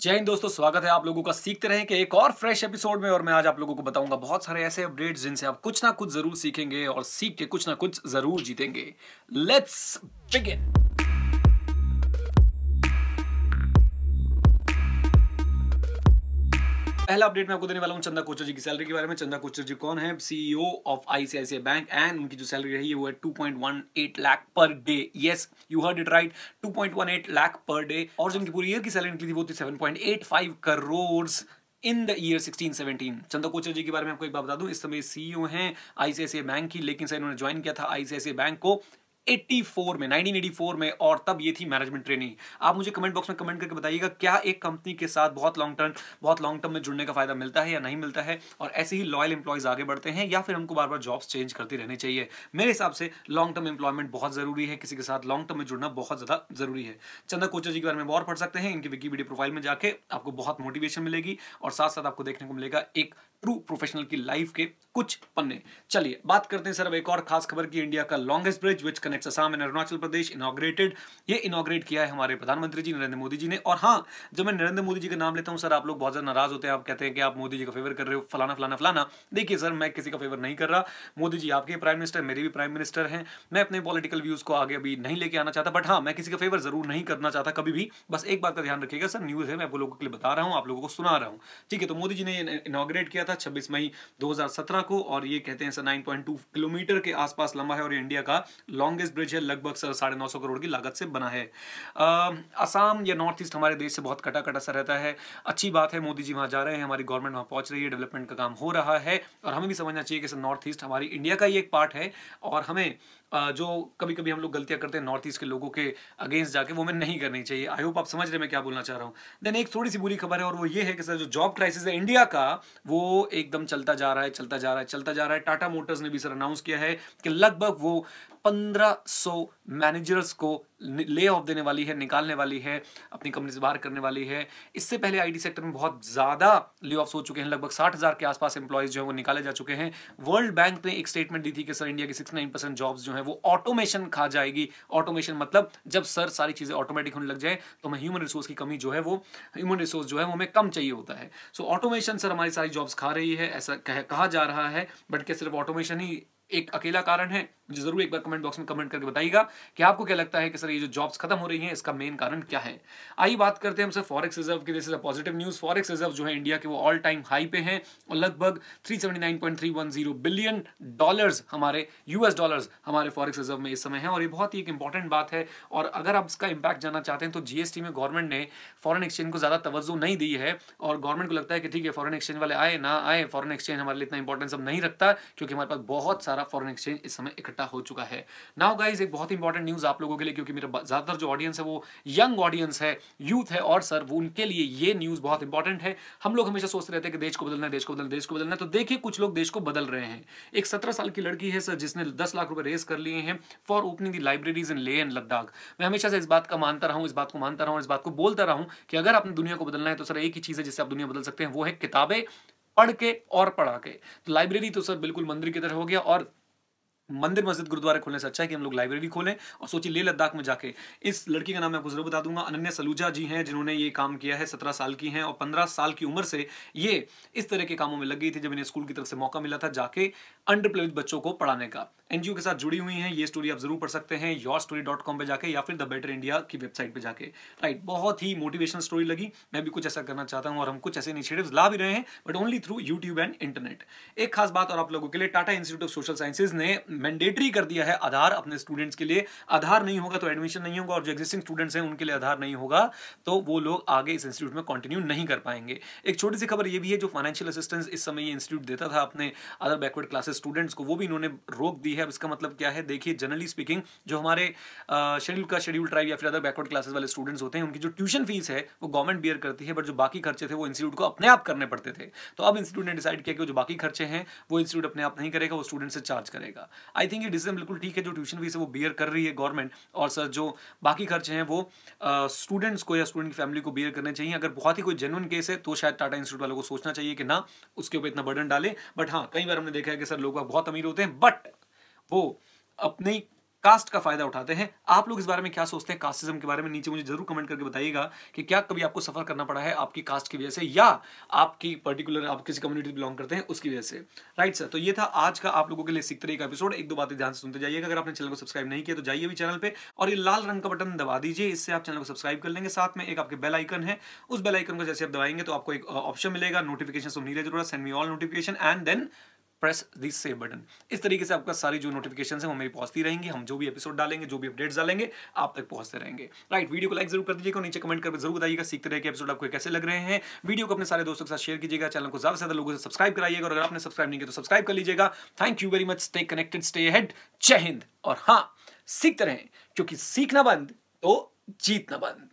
जय हिंद दोस्तों, स्वागत है आप लोगों का सीखते रहें के एक और फ्रेश एपिसोड में। और मैं आज आप लोगों को बताऊंगा बहुत सारे ऐसे अपडेट्स जिनसे आप कुछ ना कुछ जरूर सीखेंगे और सीख के कुछ ना कुछ जरूर जीतेंगे। Let's begin. पहला अपडेट मैं आपको देने वाला हूं चंदा कोचर जी की सैलरी के बारे में। चंदा कोचर जी कौन है? CEO of ICICI bank and उनकी जो सैलरी रही है वो है 2.18 lakh per day. Yes, you heard it right, 2.18 lakh per day. और जो उनकी पूरी ईयर की सैलरी निकली थी वो थी 7.85 crore in the year 16-17। Chanda Kochhar जी के बारे में आपको एक बात बता दूं, इस समय सीईओ हैं आईसीआईसीआई बैंक की, लेकिन सर इन्होंने ज्वाइन किया था आईसीआईसीआई बैंक को 1984 में, और तब ये थी मैनेजमेंट ट्रेनिंग। आप मुझे कमेंट बॉक्स में कमेंट करके बताइएगा क्या एक कंपनी के साथ बहुत लॉन्ग टर्म में जुड़ने का फायदा मिलता है या नहीं मिलता है, और ऐसे ही लॉयल एम्प्लॉयज आगे बढ़ते हैं या फिर हमको बार बार जॉब्स चेंज करती रहनी चाहिए। मेरे हिसाब से लॉन्ग टर्म एम्प्लॉयमेंट बहुत जरूरी है, किसी के साथ लॉन्ग टर्म में जुड़ना बहुत ज्यादा जरूरी है। चंदा कोचर जी के बारे में और पढ़ सकते हैं, इनकी विकिपीडिया प्रोफाइल में जाके आपको बहुत मोटिवेशन मिलेगी और साथ साथ आपको देखने को मिलेगा एक ट्रू प्रोफेशनल की लाइफ के कुछ पन्ने। चलिए बात करते हैं सर अब एक और खास खबर की। इंडिया का longest bridge which connects Assam and Arunachal Pradesh inaugurated. ये इनॉग्रेट किया है हमारे प्रधानमंत्री जी नरेंद्र मोदी जी ने। और हाँ, जब मैं नरेंद्र मोदी जी का नाम लेता हूं सर, आप लोग बहुत ज्यादा नाराज होते हैं, आप कहते हैं कि आप मोदी जी का फेवर कर रहे हो, फलाना फलाना फलाना। देखिए सर, मैं किसी का फेवर नहीं कर रहा। मोदी जी आपके प्राइम मिनिस्टर, मेरे भी प्राइम मिनिस्टर हैं। मैं अपने पॉलिटिकल व्यूज को आगे अभी नहीं लेके आना चाहता, बट हाँ, मैं किसी का फेवर जरूर नहीं करना चाहता कभी भी। बस एक बात का ध्यान रखिएगा सर, न्यूज है, मैं आप लोगों के लिए बता रहा हूँ, आप लोगों को सुना रहा हूँ, ठीक है। तो मोदी जी ने इनॉग्रेट किया था 26 मई 2017 को, और ये कहते हैं सर 9.2 किलोमीटर के आसपास लंबा है और ये इंडिया का लॉन्गेस्ट ब्रिज है। लगभग सर 950 करोड़ की लागत से बना है। असम या नॉर्थ ईस्ट हमारे देश से बहुत कटा कटा सा रहता है। अच्छी बात है, मोदी जी वहां जा रहे हैं, हमारी गवर्नमेंट वहां पहुंच रही है, डेवलपमेंट का काम हो रहा है, और हमें भी समझना चाहिए कि सर नॉर्थ ईस्ट हमारी इंडिया का ही एक पार्ट है, और हमें जो कभी कभी हम लोग गलतियां करते हैं नॉर्थ ईस्ट के लोगों के अगेंस्ट जाके, वो हमें नहीं करनी चाहिए। आई होप आप समझ रहे हैं मैं क्या बोलना चाह रहा हूं। देन एक थोड़ी सी बुरी खबर है, और वो ये है कि सर जो जॉब क्राइसिस है इंडिया का, वो एकदम चलता जा रहा है, चलता जा रहा है, चलता जा रहा है। टाटा मोटर्स ने भी सर अनाउंस किया है कि लगभग वो 1500 मैनेजर्स को ले ऑफ देने वाली है, निकालने वाली है, अपनी कंपनी से बाहर करने वाली है। इससे पहले आईटी सेक्टर में बहुत ज्यादा ले ऑफ्स हो चुके हैं, लगभग 60,000 के आसपास एम्प्लॉयज जो है वो निकाले जा चुके हैं। वर्ल्ड बैंक ने एक स्टेटमेंट दी थी कि सर इंडिया की 69% जॉब्स जो है वो ऑटोमेशन खा जाएगी। ऑटोमेशन मतलब जब सर सारी चीजें ऑटोमेटिक होने लग जाए तो हमें ह्यूमन रिसोर्स की कमी जो है वो ह्यूमन रिसोर्स जो है वो हमें कम चाहिए होता है। सो ऑटोमेशन सर हमारी सारी जॉब्स खा रही है, ऐसा कहा जा रहा है। बट क्या सिर्फ ऑटोमेशन ही एक अकेला कारण है? मुझे जरूर एक बार कमेंट बॉक्स में कमेंट करके बताइएगा कि आपको क्या लगता है कि सर ये जो जॉब्स खत्म हो रही हैं इसका मेन कारण क्या है। आइए बात करते हैं हम सर फॉरेक्स रिजर्व की। This is a positive news. Forex reserve जो है इंडिया के वो ऑल टाइम हाई पे हैं, और लगभग 379.310 बिलियन डॉलर्स हमारे यूएस डॉलर्स हमारे फॉरेक्स रिजर्व में इस समय है। और ये बहुत ही एक इंपॉर्टेंट बात है। और अगर आप इसका इंपैक्ट जानना चाहते हैं तो जीएसटी में गवर्नमेंट ने फॉरेन एक्सचेंज को ज्यादा तवज्जो नहीं दी है, और गवर्नमेंट को लगता है कि ठीक है, फॉरेन एक्सचेंज वाले आए ना आए, फॉरेन एक्सचेंज हमारे लिए इतना इंपॉर्टेंस अब नहीं रखता, क्योंकि हमारे पास बहुत सारा फॉरेन एक्सचेंज इस समय इकट्ठा हो चुका है। नाउ गाइस, एक बहुत इंपॉर्टेंट न्यूज आप लोगों के लिए, क्योंकि मेरा ज्यादातर जो ऑडियंस है वो यंग ऑडियंस है, यूथ है, और सर वो उनके लिए ये न्यूज बहुत इंपॉर्टेंट है। हम लोग हमेशा सोचते रहते हैं कि देश को बदलना है, देश को बदलना है, देश को बदलना है। तो देखिए कुछ लोग देश को बदल रहे हैं। एक 17 साल की लड़की है सर जिसने 10 लाख रुपए रेज कर लिए हैं for opening the libraries in Leh and Ladakh. मैं हमेशा से इस बात का मानता रहा हूं, इस बात को मानता रहा हूं, इस बात को बोलता रहा हूं कि अगर आपने दुनिया को बदलना है तो सर एक ही चीज है जिससे आप दुनिया बदल सकते हैं, वो है किताबें पढ़ के और पढ़ा के। तो लाइब्रेरी तो सर बिल्कुल मंदिर की तरह हो गया, और मंदिर मस्जिद गुरुद्वारे खोलने से अच्छा है कि हम लोग लाइब्रेरी खोलें। और सोचिए लेह लद्दाख में जाके, इस लड़की का नाम मैं आपको जरूर बता दूंगा, अनन्या सलूजा जी हैं, जिन्होंने ये काम किया है। 17 साल की हैं और 15 साल की उम्र से ये इस तरह के कामों में लग गई थी, जब इन्हें स्कूल की तरफ से मौका मिला था जाके अंडर प्रिविलेज्ड बच्चों को पढ़ाने का। एनजीओ के साथ जुड़ी हुई हैं, ये स्टोरी आप जरूर पढ़ सकते हैं yourstory.com पे जाके, या फिर द बेटर इंडिया की वेबसाइट पे जाके। राइट, बहुत ही मोटिवेशनल स्टोरी लगी। मैं भी कुछ ऐसा करना चाहता हूं, और हम कुछ ऐसे इनिशिएटिव्स ला भी रहे हैं, but only through YouTube and internet. एक खास बात और आप लोगों के लिए, Tata institute of social sciences ने मैंडेटरी कर दिया है आधार अपने स्टूडेंट्स के लिए। आधार नहीं होगा तो एडमिशन नहीं होगा, और जो एग्जिस्टिंग स्टूडेंट्स हैं उनके लिए आधार नहीं होगा तो वो लोग आगे इस इंस्टीट्यूट में कंटिन्यू नहीं कर पाएंगे। एक छोटी सी खबर ये भी है, जो फाइनेंशियल असिस्टेंस इस समय ये इंस्टीट्यूट देता था अपने अदर बैकवर्ड क्लासेस स्टूडेंट्स को, वो भी इन्होंने रोक दी है। अब इसका मतलब क्या है? देखिए, जनरली स्पीकिंग जो हमारे शेड्यूल ट्राइब या फिर अदर बैकवर्ड क्लासेस वाले स्टूडेंट्स होते हैं, उनकी जो ट्यूशन फीस है वो गवर्नमेंट बियर करती है, बट जो बाकी खर्चे थे वो इंस्टीट्यूट को अपने आप करने पड़ते थे। तो अब इंस्टीट्यूट ने डिसाइड किया कि जो बाकी खर्चे हैं वो इंस्टीट्यूट अपने आप नहीं करेगा, वो स्टूडेंट से चार्ज करेगा। आई थिंक ये डिसीजन बिल्कुल ठीक है। जो ट्यूशन फीस है वो बियर कर रही है गवर्नमेंट, और सर जो बाकी खर्चे हैं वो स्टूडेंट्स को या स्टूडेंट की फैमिली को बियर करने चाहिए। अगर बहुत ही कोई जेन्युइन केस है तो शायद टाटा इंस्टीट्यूट वालों को सोचना चाहिए कि ना उसके ऊपर इतना बर्डन डाले। बट हाँ, कई बार हमने देखा है कि सर लोग बहुत अमीर होते हैं, बट वो अपनी कास्ट का फायदा उठाते हैं। आप लोग इस बारे में क्या सोचते हैं कास्टिज्म के बारे में? नीचे मुझे जरूर कमेंट करके बताइएगा कि क्या कभी आपको सफर करना पड़ा है आपकी कास्ट की वजह से, या आपकी पर्टिकुलर आप किसी कम्युनिटी बिलोंग करते हैं उसकी वजह से। राइट सर, तो ये था आज का आप लोगों के लिए सीख तरीके का एपिसोड। एक दो बातें ध्यान से सुनते जाइएगा। अगर आपने चैनल को सब्सक्राइब नहीं किया तो जाइए भी चैनल पे और ये लाल रंग का बटन दबा दीजिए, इससे आप चैनल को सब्सक्राइब कर लेंगे। साथ में एक आपके बेल आइकन है, उस बेल आइकन को जैसे आप दबाएंगे तो आपको एक ऑप्शन मिलेगा नोटिफिकेशन सुनने की जरूरत, send me all notification and then press this save button. इस तरीके से आपका सारी जो नोटिफिकेशन है वो मेरी पहुंचती रहेंगी। हम जो भी एपिसोड डालेंगे, जो भी अपडेट्स डालेंगे, आप तक पहुंचते रहेंगे। राइट, वीडियो को लाइक जरूर कर दीजिएगा, नीचे कमेंट करके जरूर बताइएगा सीखते रहे कि एपिसोड आपको कैसे लग रहे हैं। वीडियो को अपने सारे दोस्तों के साथ शेयर कीजिएगा, चैनल को ज्यादा से ज्यादा लोगों से सब्सक्राइब कराइएगा, और अगर आपने सब्सक्राइब नहीं किया तो सब्सक्राइब कर लीजिएगा। Thank you very much, stay connected, stay ahead. जय हिंद। और हाँ, सीखते रहें, क्योंकि सीखना बंद तो जीतना बंद।